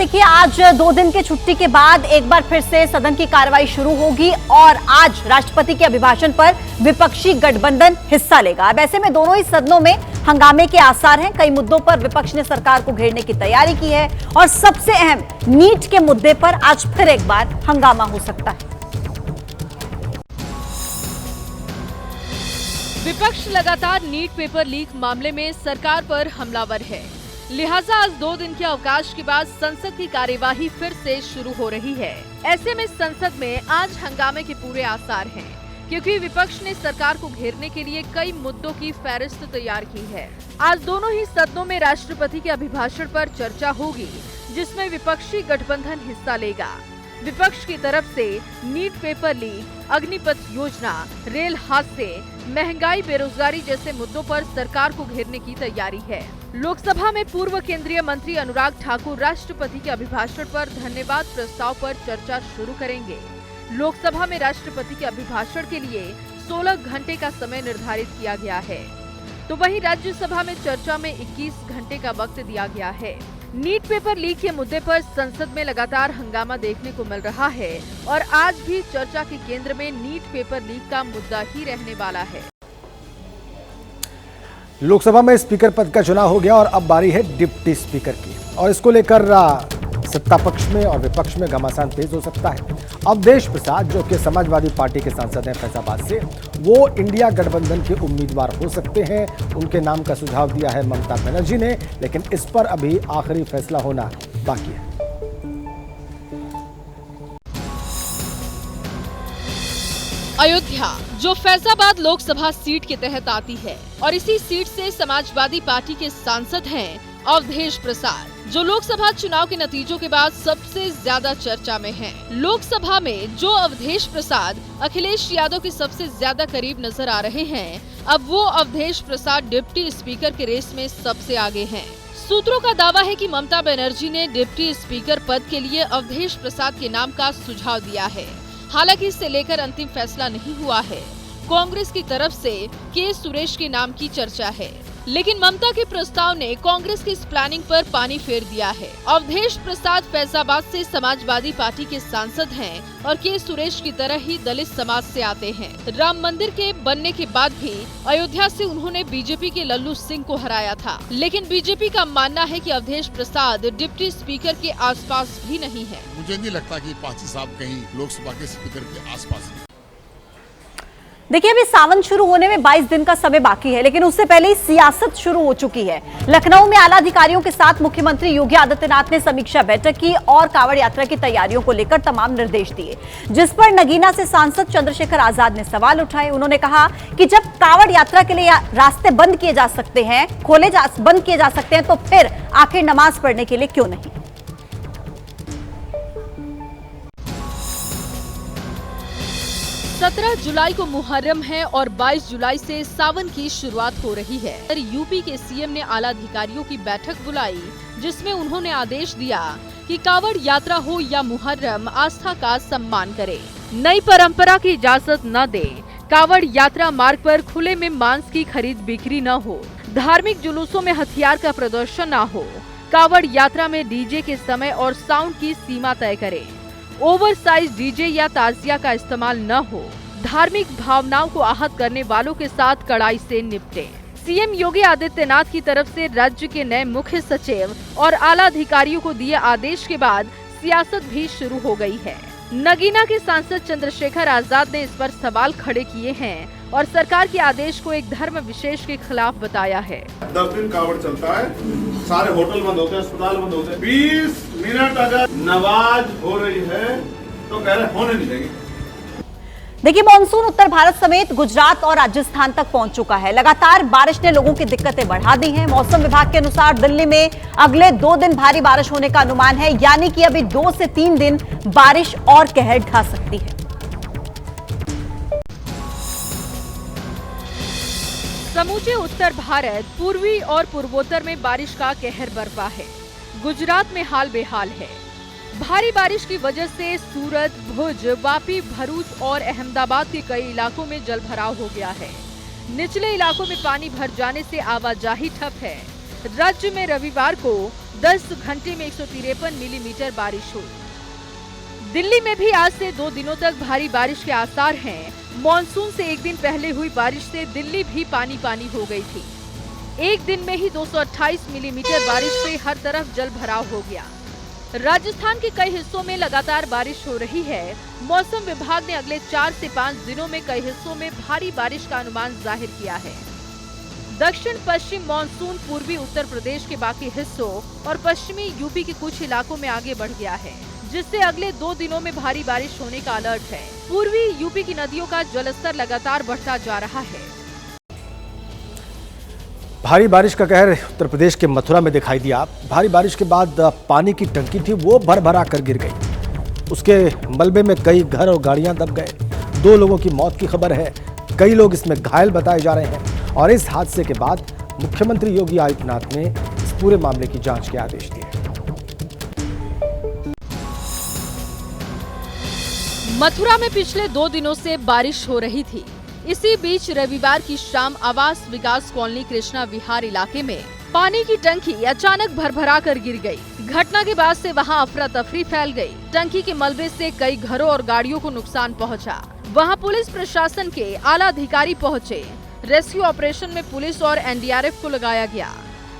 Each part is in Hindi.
देखिए, आज 2 दिन की छुट्टी के बाद एक बार फिर से सदन की कार्रवाई शुरू होगी और आज राष्ट्रपति के अभिभाषण पर विपक्षी गठबंधन हिस्सा लेगा। अब ऐसे में दोनों ही सदनों में हंगामे के आसार हैं। कई मुद्दों पर विपक्ष ने सरकार को घेरने की तैयारी की है और सबसे अहम नीट के मुद्दे पर आज फिर एक बार हंगामा हो सकता है। विपक्ष लगातार नीट पेपर लीक मामले में सरकार पर हमलावर है, लिहाजा आज 2 दिन के अवकाश के बाद संसद की कार्यवाही फिर से शुरू हो रही है। ऐसे में संसद में आज हंगामे के पूरे आसार हैं, क्योंकि विपक्ष ने सरकार को घेरने के लिए कई मुद्दों की फहरिस्त तैयार की है। आज दोनों ही सदनों में राष्ट्रपति के अभिभाषण पर चर्चा होगी, जिसमें विपक्षी गठबंधन हिस्सा लेगा। विपक्ष की तरफ से नीट पेपर लीक, अग्निपथ योजना, रेल हादसे, महंगाई, बेरोजगारी जैसे मुद्दों पर सरकार को घेरने की तैयारी है। लोकसभा में पूर्व केंद्रीय मंत्री अनुराग ठाकुर राष्ट्रपति के अभिभाषण पर धन्यवाद प्रस्ताव पर चर्चा शुरू करेंगे। लोकसभा में राष्ट्रपति के अभिभाषण के लिए 16 घंटे का समय निर्धारित किया गया है, तो वहीं राज्यसभा में चर्चा में 21 घंटे का वक्त दिया गया है। नीट पेपर लीक के मुद्दे पर संसद में लगातार हंगामा देखने को मिल रहा है और आज भी चर्चा के केंद्र में नीट पेपर लीक का मुद्दा ही रहने वाला है। लोकसभा में स्पीकर पद का चुनाव हो गया और अब बारी है डिप्टी स्पीकर की, और इसको लेकर सत्ता पक्ष में और विपक्ष में घमासान तेज हो सकता है। अवधेश प्रसाद, जो कि समाजवादी पार्टी के सांसद हैं फैजाबाद से, वो इंडिया गठबंधन के उम्मीदवार हो सकते हैं। उनके नाम का सुझाव दिया है ममता बनर्जी ने, लेकिन इस पर अभी आखिरी फैसला होना बाकी है। अयोध्या, जो फैजाबाद लोकसभा सीट के तहत आती है, और इसी सीट से समाजवादी पार्टी के सांसद हैं अवधेश प्रसाद, जो लोकसभा चुनाव के नतीजों के बाद सबसे ज्यादा चर्चा में हैं। लोकसभा में जो अवधेश प्रसाद अखिलेश यादव के सबसे ज्यादा करीब नजर आ रहे हैं, अब वो अवधेश प्रसाद डिप्टी स्पीकर के रेस में सबसे आगे हैं। सूत्रों का दावा है कि ममता बनर्जी ने डिप्टी स्पीकर पद के लिए अवधेश प्रसाद के नाम का सुझाव दिया है। हालांकि इससे लेकर अंतिम फैसला नहीं हुआ है। कांग्रेस की तरफ से के सुरेश के नाम की चर्चा है, लेकिन ममता के प्रस्ताव ने कांग्रेस की इस प्लानिंग पर पानी फेर दिया है। अवधेश प्रसाद फैजाबाद से समाजवादी पार्टी के सांसद हैं और के सुरेश की तरह ही दलित समाज से आते हैं। राम मंदिर के बनने के बाद भी अयोध्या से उन्होंने बीजेपी के लल्लू सिंह को हराया था, लेकिन बीजेपी का मानना है कि अवधेश प्रसाद डिप्टी स्पीकर के आसपास भी नहीं है। मुझे नहीं लगता कि पांची साहब कहीं लोकसभा के स्पीकर के आसपास है। देखिए, अभी सावन शुरू होने में 22 दिन का समय बाकी है, लेकिन उससे पहले ही सियासत शुरू हो चुकी है। लखनऊ में आला अधिकारियों के साथ मुख्यमंत्री योगी आदित्यनाथ ने समीक्षा बैठक की और कांवड़ यात्रा की तैयारियों को लेकर तमाम निर्देश दिए, जिस पर नगीना से सांसद चंद्रशेखर आजाद ने सवाल उठाए। उन्होंने कहा कि जब कांवड़ यात्रा के लिए रास्ते बंद किए जा सकते हैं, बंद किए जा सकते हैं, तो फिर आखिर नमाज पढ़ने के लिए क्यों नहीं। 17 जुलाई को मुहर्रम है और 22 जुलाई से सावन की शुरुआत हो रही है। यूपी के सीएम ने आला अधिकारियों की बैठक बुलाई, जिसमें उन्होंने आदेश दिया कि कांवड़ यात्रा हो या मुहर्रम, आस्था का सम्मान करे, नई परंपरा की इजाजत न दे, कांवड़ यात्रा मार्ग पर खुले में मांस की खरीद बिक्री न हो, धार्मिक जुलूसों में हथियार का प्रदर्शन न हो, कांवड़ यात्रा में डीजे के समय और साउंड की सीमा तय करे, ओवरसाइज डीजे या ताजिया का इस्तेमाल न हो, धार्मिक भावनाओं को आहत करने वालों के साथ कड़ाई से निपटे। सीएम योगी आदित्यनाथ की तरफ से राज्य के नए मुख्य सचिव और आला अधिकारियों को दिए आदेश के बाद सियासत भी शुरू हो गई है। नगीना के सांसद चंद्रशेखर आजाद ने इस पर सवाल खड़े किए हैं और सरकार के आदेश को एक धर्म विशेष के खिलाफ बताया है। 10 दिन कांवड़ चलता है, सारे होटल बंद होते हैं, अस्पताल बंद होते हैं। 20 मिनट अगर नमाज हो रही है तो कह रहे होने नहीं देंगे। देखिए, मानसून उत्तर भारत समेत गुजरात और राजस्थान तक पहुंच चुका है। लगातार बारिश ने लोगों की दिक्कतें बढ़ा दी हैं। मौसम विभाग के अनुसार दिल्ली में अगले 2 दिन भारी बारिश होने का अनुमान है, यानी कि अभी 2 से 3 दिन बारिश और कहर ढा सकती है। समूचे उत्तर भारत, पूर्वी और पूर्वोत्तर में बारिश का कहर बरपा है। गुजरात में हाल बेहाल है। भारी बारिश की वजह से सूरत, भुज, वापी, भरूच और अहमदाबाद के कई इलाकों में जलभराव हो गया है। निचले इलाकों में पानी भर जाने से आवाजाही ठप है। राज्य में रविवार को 10 घंटे में 153 मिलीमीटर बारिश हुई। दिल्ली में भी आज से 2 दिनों तक भारी बारिश के आसार हैं। मॉनसून से एक दिन पहले हुई बारिश से दिल्ली भी पानी पानी हो गई थी। एक दिन में ही 228 मिलीमीटर बारिश से हर तरफ जल भराव हो गया। राजस्थान के कई हिस्सों में लगातार बारिश हो रही है। मौसम विभाग ने अगले 4 से 5 दिनों में कई हिस्सों में भारी बारिश का अनुमान जाहिर किया है। दक्षिण पश्चिम मानसून पूर्वी उत्तर प्रदेश के बाकी हिस्सों और पश्चिमी यूपी के कुछ इलाकों में आगे बढ़ गया है, जिससे अगले 2 दिनों में भारी बारिश होने का अलर्ट है। पूर्वी यूपी की नदियों का जलस्तर लगातार बढ़ता जा रहा है। भारी बारिश का कहर उत्तर प्रदेश के मथुरा में दिखाई दिया। भारी बारिश के बाद पानी की टंकी थी वो भर भरा कर गिर गई। उसके मलबे में कई घर और गाड़ियां दब गए। 2 लोगों की मौत की खबर है, कई लोग इसमें घायल बताए जा रहे हैं। और इस हादसे के बाद मुख्यमंत्री योगी आदित्यनाथ ने इस पूरे मामले की जांच के आदेश दिए। मथुरा में पिछले 2 दिनों से बारिश हो रही थी। इसी बीच रविवार की शाम आवास विकास कॉलोनी कृष्णा विहार इलाके में पानी की टंकी अचानक भरभरा कर गिर गई। घटना के बाद से वहां अफरा तफरी फैल गई। टंकी के मलबे से कई घरों और गाड़ियों को नुकसान पहुंचा। वहां पुलिस प्रशासन के आला अधिकारी पहुंचे। रेस्क्यू ऑपरेशन में पुलिस और एनडीआरएफ को लगाया गया।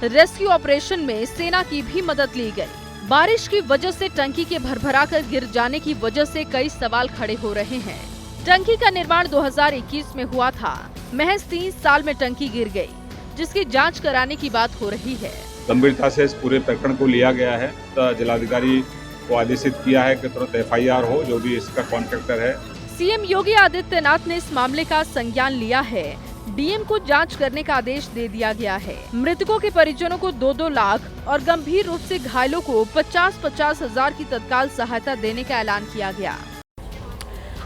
रेस्क्यू ऑपरेशन में सेना की भी मदद ली गई। बारिश की वजह से टंकी के भरभरा कर गिर जाने की वजह से कई सवाल खड़े हो रहे हैं। टंकी का निर्माण 2021 में हुआ था। महज 3 साल में टंकी गिर गई, जिसकी जांच कराने की बात हो रही है। गंभीरता से इस पूरे प्रकरण को लिया गया है। तो जिलाधिकारी को आदेशित किया है कि तुरंत एफआईआर हो, जो भी इसका कॉन्ट्रैक्टर है। सीएम योगी आदित्यनाथ ने इस मामले का संज्ञान लिया है। डीएम को जांच करने का आदेश दे दिया गया है। मृतकों के परिजनों को 2-2 लाख और गंभीर रूप से घायलों को 50-50 हजार की तत्काल सहायता देने का ऐलान किया गया।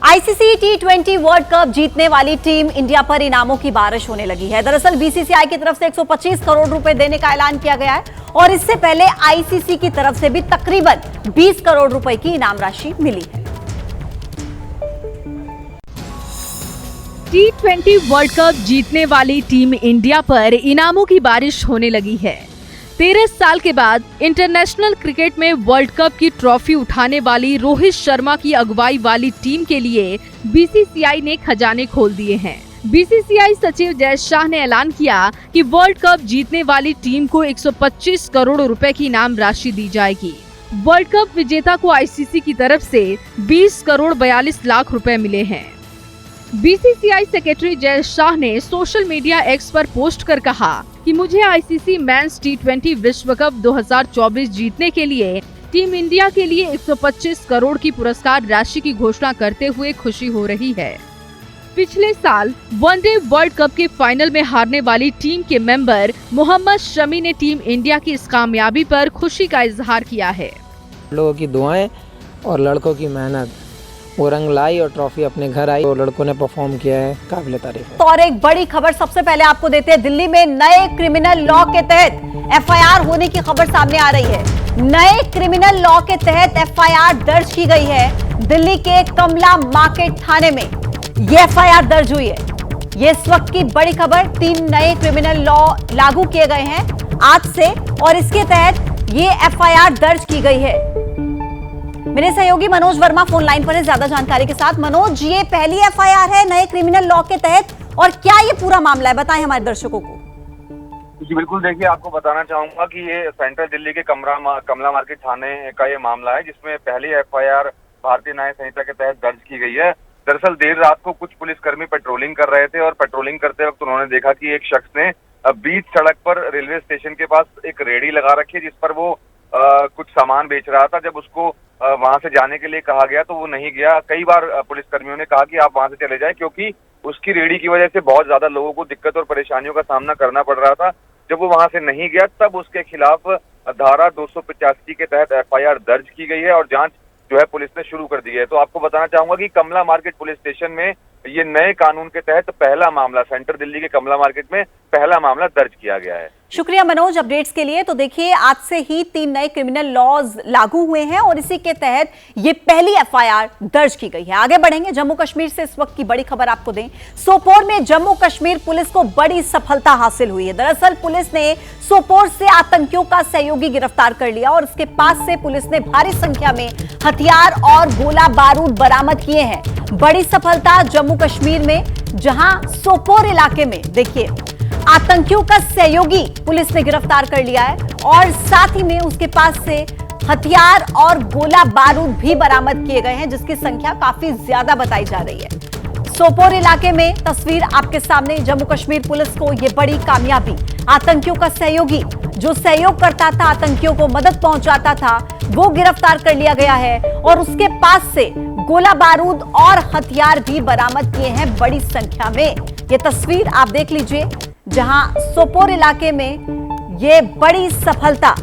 आईसीसी T20 वर्ल्ड कप जीतने वाली टीम इंडिया पर इनामों की बारिश होने लगी है। दरअसल बीसीसीआई की तरफ से 125 करोड़ रुपए देने का ऐलान किया गया है और इससे पहले आईसीसी की तरफ से भी तकरीबन 20 करोड़ रुपए की इनाम राशि मिली है। T20 वर्ल्ड कप जीतने वाली टीम इंडिया पर इनामों की बारिश होने लगी है। 13 साल के बाद इंटरनेशनल क्रिकेट में वर्ल्ड कप की ट्रॉफी उठाने वाली रोहित शर्मा की अगुवाई वाली टीम के लिए बीसीसीआई ने खजाने खोल दिए हैं। बीसीसीआई सचिव जय शाह ने ऐलान किया कि वर्ल्ड कप जीतने वाली टीम को 125 करोड़ रुपए की इनाम राशि दी जाएगी। वर्ल्ड कप विजेता को आईसीसी की तरफ से 20 करोड़ 42 लाख रुपए मिले हैं। बीसीसीआई सेक्रेटरी जय शाह ने सोशल मीडिया एक्स पर पोस्ट कर कहा कि मुझे आईसीसी मेंस T20 विश्व कप 2024 जीतने के लिए टीम इंडिया के लिए 125 करोड़ की पुरस्कार राशि की घोषणा करते हुए खुशी हो रही है। पिछले साल वनडे वर्ल्ड कप के फाइनल में हारने वाली टीम के मेंबर मोहम्मद शमी ने टीम इंडिया की इस कामयाबी पर खुशी का इजहार किया है। लोगों की दुआएं और लड़कों की मेहनत वो रंग लाई और ट्रॉफी अपने घर आई और लड़कों ने परफॉर्म किया है, काबिल तारीफ है। तो और एक बड़ी खबर सबसे पहले आपको देते हैं। दिल्ली में नए क्रिमिनल लॉ के तहत एफआईआर होने की खबर सामने आ रही है। नए क्रिमिनल लॉ के तहत एफआईआर दर्ज की गई है। दिल्ली के कमला मार्केट थाने में ये एफआईआर दर्ज हुई है। ये इस वक्त की बड़ी खबर। 3 नए क्रिमिनल लॉ लागू किए गए हैं आज से और इसके तहत ये एफआईआर दर्ज की गई है। मेरे सहयोगी मनोज वर्मा फोन लाइन पर है ज्यादा जानकारी के साथ। मनोज, ये पहली एफआईआर है नए क्रिमिनल लॉ के तहत और क्या ये पूरा मामला है, बताएं हमारे दर्शकों को। जी बिल्कुल, देखिए आपको बताना चाहूंगा कि ये सेंट्रल दिल्ली के कमला मार्केट थाने का ये मामला है, जिसमें पहली एफआईआर भारतीय न्याय संहिता के तहत दर्ज की गई है। दरअसल देर रात को कुछ पुलिसकर्मी पेट्रोलिंग कर रहे थे और पेट्रोलिंग करते वक्त उन्होंने देखा कि एक शख्स ने बीच सड़क पर रेलवे स्टेशन के पास एक रेहड़ी लगा रखी है, जिस पर वो कुछ सामान बेच रहा था। जब उसको वहां से जाने के लिए कहा गया तो वो नहीं गया। कई बार पुलिसकर्मियों ने कहा कि आप वहां से चले जाएं, क्योंकि उसकी रेहड़ी की वजह से बहुत ज्यादा लोगों को दिक्कत और परेशानियों का सामना करना पड़ रहा था। जब वो वहां से नहीं गया तब उसके खिलाफ धारा 285 के तहत एफआईआर दर्ज की गई है और जांच जो है पुलिस ने शुरू कर दी है। तो आपको बताना चाहूंगा कि कमला मार्केट पुलिस स्टेशन में ये नए कानून के तहत पहला मामला सेंट्रल दिल्ली के कमला मार्केट में पहला मामला दर्ज किया गया है। शुक्रिया मनोज अपडेट्स के लिए। तो देखिए, आज से ही 3 नए क्रिमिनल लॉज लागू हुए हैं और इसी के तहत ये पहली एफआईआर दर्ज की गई है। आगे बढ़ेंगे, जम्मू कश्मीर से इस वक्त की बड़ी खबर आपको दें। सोपोर में जम्मू कश्मीर पुलिस को बड़ी सफलता हासिल हुई है। दरअसल पुलिस ने सोपोर से आतंकियों का सहयोगी गिरफ्तार कर लिया और उसके पास से पुलिस ने भारी संख्या में हथियार और गोला बारूद बरामद किए हैं। बड़ी सफलता जम्मू कश्मीर में, जहां सोपोर इलाके में देखिए आतंकियों का सहयोगी पुलिस ने गिरफ्तार कर लिया है और साथ ही में उसके पास से हथियार और गोला बारूद भी बरामद किए गए हैं, जिसकी संख्या काफी ज्यादा बताई जा रही है। सोपोर इलाके में तस्वीर आपके सामने, जम्मू कश्मीर पुलिस को यह बड़ी कामयाबी। आतंकियों का सहयोगी जो सहयोग करता था, आतंकियों को मदद पहुंचाता था, वो गिरफ्तार कर लिया गया है और उसके पास से गोला बारूद और हथियार भी बरामद किए हैं बड़ी संख्या में। ये तस्वीर आप देख लीजिए, जहां सोपोर इलाके में ये बड़ी सफलता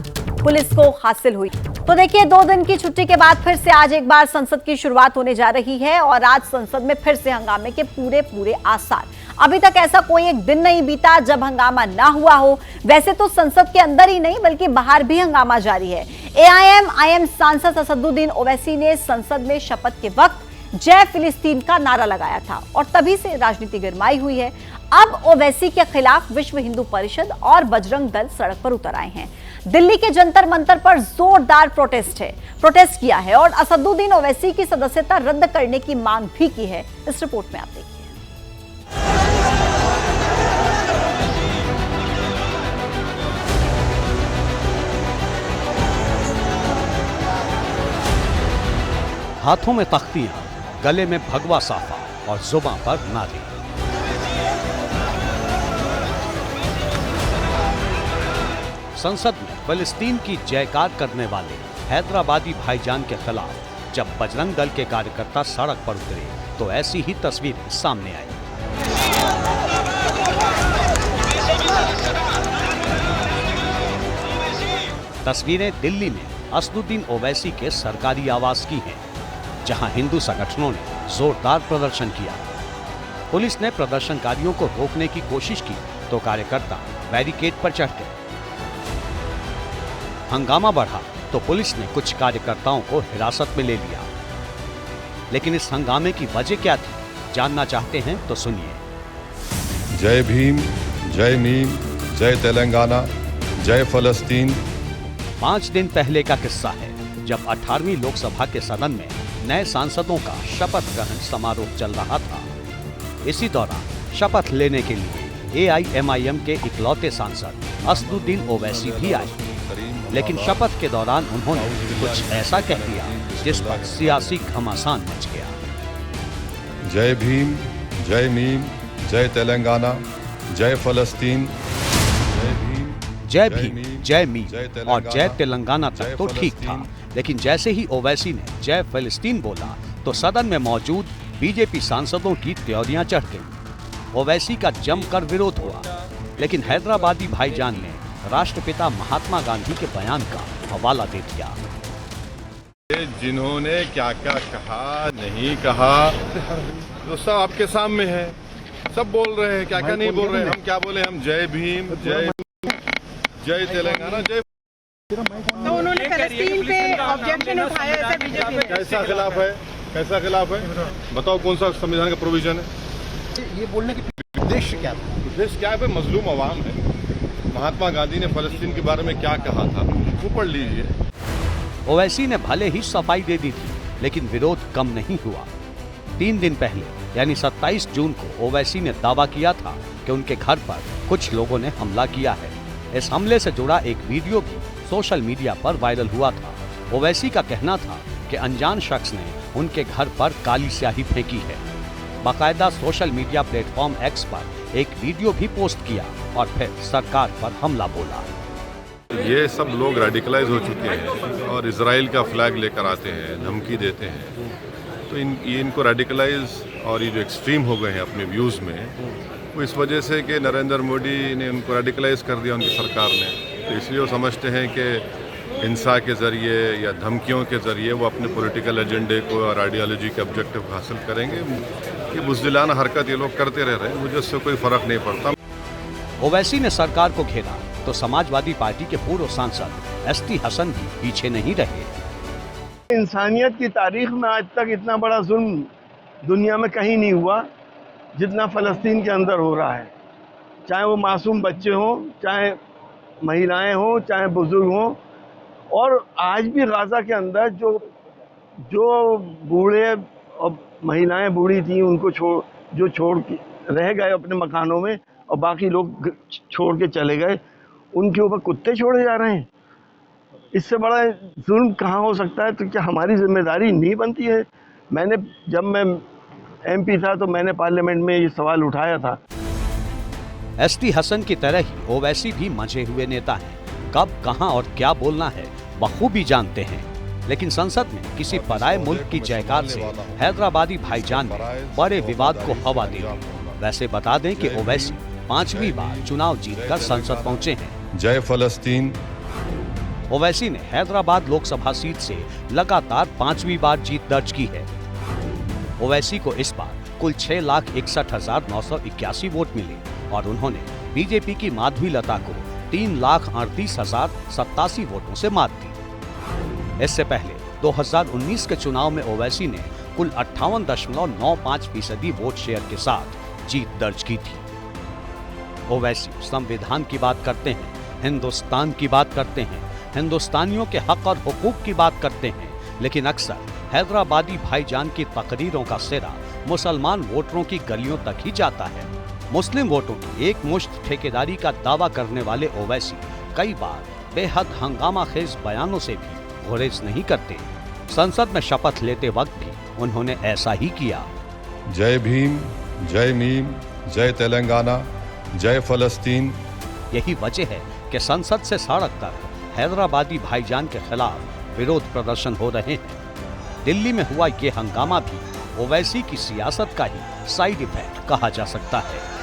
पुलिस को हासिल हुई। तो देखिए, 2 दिन की छुट्टी के बाद फिर से आज एक बार संसद की शुरुआत होने जा रही है और आज संसद में फिर से हंगामे के पूरे आसार। अभी तक ऐसा कोई एक दिन नहीं बीता जब हंगामा ना हुआ हो। वैसे तो संसद के अंदर ही नहीं बल्कि बाहर भी हंगामा जारी है। AIM सांसद असदुद्दीन ओवैसी ने संसद में शपथ के वक्त जय फिलिस्तीन का नारा लगाया था और तभी से राजनीति गरमाई हुई है। अब ओवैसी के खिलाफ विश्व हिंदू परिषद और बजरंग दल सड़क पर उतर आए हैं। दिल्ली के जंतर मंतर पर जोरदार प्रोटेस्ट किया है और असदुद्दीन ओवैसी की सदस्यता रद्द करने की मांग भी की है। इस रिपोर्ट में आप देखिए। हाथों में तख्तियां, गले में भगवा साफा और जुबान पर नारे। संसद में फिलिस्तीन की जयकार करने वाले हैदराबादी भाईजान के खिलाफ जब बजरंग दल के कार्यकर्ता सड़क पर उतरे तो ऐसी ही तस्वीरें सामने आई। तस्वीरें दिल्ली में असदुद्दीन ओवैसी के सरकारी आवास की हैं, जहां हिंदू संगठनों ने जोरदार प्रदर्शन किया। पुलिस ने प्रदर्शनकारियों को रोकने की कोशिश की तो कार्यकर्ता बैरिकेड पर चढ़ गए। हंगामा बढ़ा तो पुलिस ने कुछ कार्यकर्ताओं को हिरासत में ले लिया। लेकिन इस हंगामे की वजह क्या थी, जानना चाहते हैं तो सुनिए। जय भीम, जय नीम, जय तेलंगाना, जय फलस्तीन। 5 दिन पहले का किस्सा है, जब 18वीं लोकसभा के सदन में नए सांसदों का शपथ ग्रहण समारोह चल रहा था। इसी दौरान शपथ लेने के लिए AIMIM के इकलौते सांसद असदुद्दीन ओवैसी भी आए, लेकिन शपथ के दौरान उन्होंने कुछ ऐसा कह दिया जिस पर सियासी घमासान मच गया। जय भीम, जय नीम, जय तेलंगाना, जय फलस्तीन। जय भीम, जय मीम और जय तेलंगाना तक तो ठीक था, लेकिन जैसे ही ओवैसी ने जय फिलिस्तीन बोला तो सदन में मौजूद बीजेपी सांसदों की त्योरियां चढ़ गईं। ओवैसी का जमकर विरोध हुआ, लेकिन हैदराबादी भाईजान ने राष्ट्रपिता महात्मा गांधी के बयान का हवाला दे दिया। जिन्होंने क्या क्या कहा नहीं कहा तो सब आपके सामने है, सब बोल रहे हैं, क्या क्या नहीं बोल रहे हैं। हम क्या बोले, हम जय भीम, जय तेलंगाना, जय। तो उन्होंने फिलिस्तीन पे ऑब्जेक्शन उठाया, ऐसा बीजेपी कैसा खिलाफ है, कैसा खिलाफ है, बताओ कौन सा संविधान का प्रोविजन है। ये बोलने की उद्देश्य क्या था? उद्देश्य क्या है, मजलूम अवाम है। महात्मा गांधी ने फलस्तीन के बारे में क्या कहा था वो पढ़ लीजिए। ओवैसी ने भले ही सफाई दे दी थी, लेकिन विरोध कम नहीं हुआ। 3 दिन पहले यानी 27 जून को ओवैसी ने दावा किया था कि उनके घर पर कुछ लोगों ने हमला किया है। इस हमले से जुड़ा एक वीडियो भी सोशल मीडिया पर वायरल हुआ था। ओवैसी का कहना था कि अनजान शख्स ने उनके घर पर काली स्याही फेंकी है। बाकायदा सोशल मीडिया प्लेटफॉर्म X पर एक वीडियो भी पोस्ट किया और फिर सरकार पर हमला बोला। ये सब लोग रेडिकलाइज हो चुके हैं और इजराइल का फ्लैग लेकर आते हैं, धमकी देते हैं। तो इनको रेडिकलाइज और ये जो एक्सट्रीम हो गए हैं अपने व्यूज़ में, वो इस वजह से कि नरेंद्र मोदी ने उनको रेडिकलाइज कर दिया उनकी सरकार ने। तो इसलिए वो समझते हैं कि हिंसा के ज़रिए या धमकियों के ज़रिए वो अपने पॉलिटिकल एजेंडे को और आइडियोलॉजी के ऑब्जेक्टिव हासिल करेंगे। ये बुज़दिलाना हरकत ये लोग करते रह रहे हैं, मुझे उससे कोई फ़र्क नहीं पड़ता। ओवैसी ने सरकार को घेरा तो समाजवादी पार्टी के पूर्व सांसद एसटी हसन भी पीछे नहीं रहे। इंसानियत की तारीख में आज तक इतना बड़ा जुल्म दुनिया में कहीं नहीं हुआ जितना फ़लस्तीन के अंदर हो रहा है, चाहे वो मासूम बच्चे हों, चाहे महिलाएं हों, चाहे बुजुर्ग हों। और आज भी गाज़ा के अंदर जो बूढ़े और महिलाएं बूढ़ी थी उनको छोड़ के रह गए अपने मकानों में और बाकी लोग छोड़ के चले गए, उनके ऊपर कुत्ते छोड़े जा रहे हैं। इससे बड़ा जुल्म कहाँ हो सकता है? तो क्या हमारी जिम्मेदारी नहीं बनती है? जब मैं एमपी था तो मैंने पार्लियामेंट में ये सवाल उठाया था। एसटी हसन की तरह ही ओवैसी भी मंझे हुए नेता हैं, कब कहां और क्या बोलना है बखूबी जानते हैं। लेकिन संसद में किसी पराये मुल्क की जयकार से हैदराबादी भाईजान ने बड़े विवाद को हवा दी। वैसे बता दें कि ओवैसी 5वीं बार चुनाव जीतकर संसद पहुंचे हैं। जय फलस्तीन। ओवैसी ने हैदराबाद लोकसभा सीट से लगातार 5वीं बार जीत दर्ज की है। ओवैसी को इस बार कुल 6,61,981 वोट मिले और उन्होंने बीजेपी की माधवी लता को 3,38,087 वोटों से मात दी। इससे पहले 2019 के चुनाव में ओवैसी ने कुल 58.95% वोट शेयर के साथ जीत दर्ज की थी। ओवैसी संविधान की बात करते हैं, हिंदुस्तान की बात करते हैं, हिंदुस्तानियों के हक और हुकूक की बात करते हैं, लेकिन अक्सर हैदराबादी भाईजान की तकरीरों का सिरा मुसलमान वोटरों की गलियों तक ही जाता है। मुस्लिम वोटों की एक मुश्त ठेकेदारी का दावा करने वाले ओवैसी कई बार बेहद हंगामाखेज बयानों से भी गुरेज नहीं करते। संसद में शपथ लेते वक्त भी उन्होंने ऐसा ही किया। जय भीम, जय मीम, जय तेलंगाना, जय फलस्तीन। यही वजह है कि संसद से सड़क तक हैदराबादी भाईजान के खिलाफ विरोध प्रदर्शन हो रहे हैं। दिल्ली में हुआ ये हंगामा भी ओवैसी की सियासत का ही साइड इफेक्ट कहा जा सकता है।